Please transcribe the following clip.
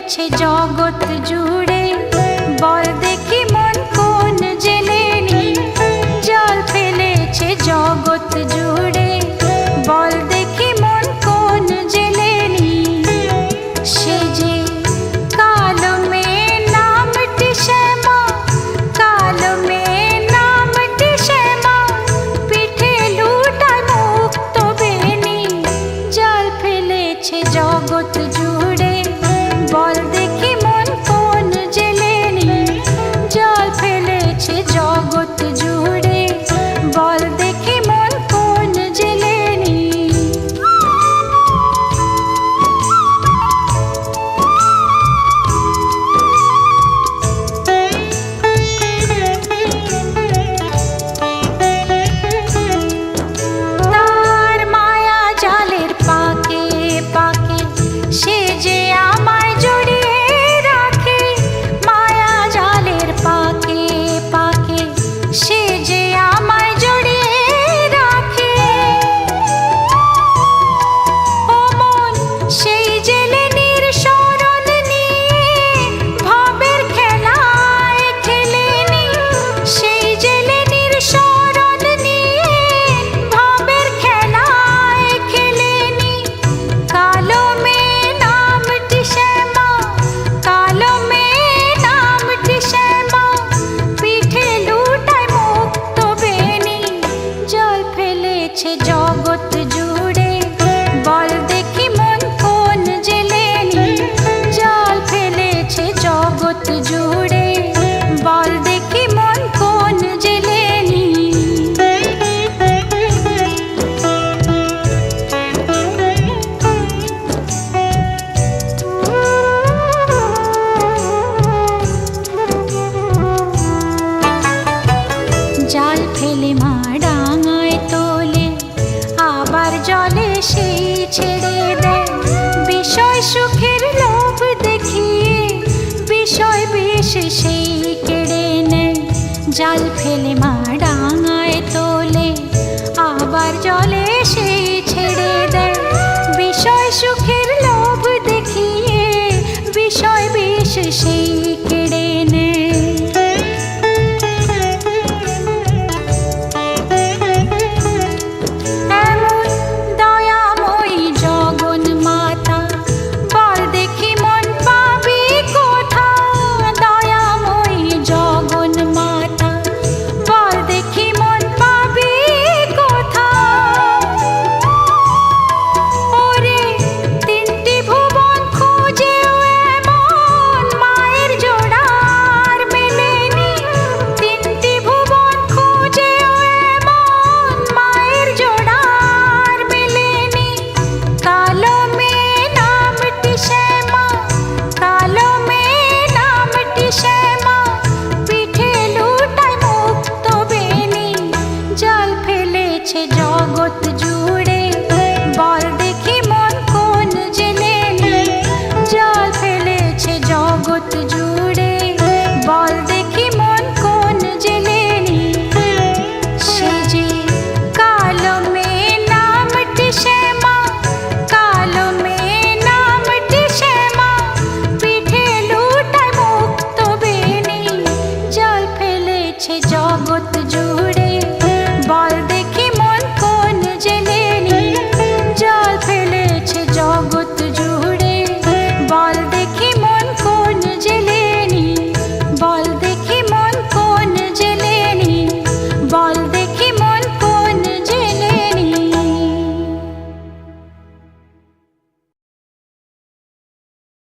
ফেলেছে জগৎ জুড়ে, বল দেখি মন কোন জেলে নি। জল ফেলেছে জগৎ জুড়ে, বল দেখি মন কোন জেলে নি। সে যে কালো মেয়ে নামটি শ্যামা, কালো মেয়ে নামটি শ্যামা, পিঠে লুটায় মুক্ত বেনি। জল ফেলেছে জগৎ জুড়ে, বল দেখি মন কোন জেলে নি। জল ফেলেছে জগৎ জুড়ে, বল দেখি মন কোন জেলে নি। তার মায়া জালের পাকে পাকে সে যে আমায় জড়িয়ে রাখে। মায়া জালের পাকে পাকে সে যে আমায় জড়িয়ে রাখে। ও মন সেই জেলে নির্সরণ নিয়ে ভাবের খেলায় খেলেনি। সেই জেলে নির্সরণ নিয়ে ভাবের খেলায় খেলেনি। কালো মেয়ে নামটি শ্যামা, কালো মেয়ে নামটি শ্যামা, পিঠে লুটায় মুক্ত বেনি। জল ফেলেছে জগৎ জুড়ে, বল দেখি মন কোন জেলে নি। জল ফেলেছে জগৎ জুড়ে, বল দেখি মন কোন জেলে নি। জাল ফেলে মা ডাঙায় তোলে, আবার জলে সেই ছেড়ে দেয়। বিষয় সুখের লোভ দেখিয়ে বিষয় বিষ সেই কেড়ে নেয়। জাল ফেলে মা ডাঙায় তোলে, আবার জলে সেই ছেড়ে দেয়। বিষয় সুখের লোভ দেখিয়ে বিষয় বিষ সেই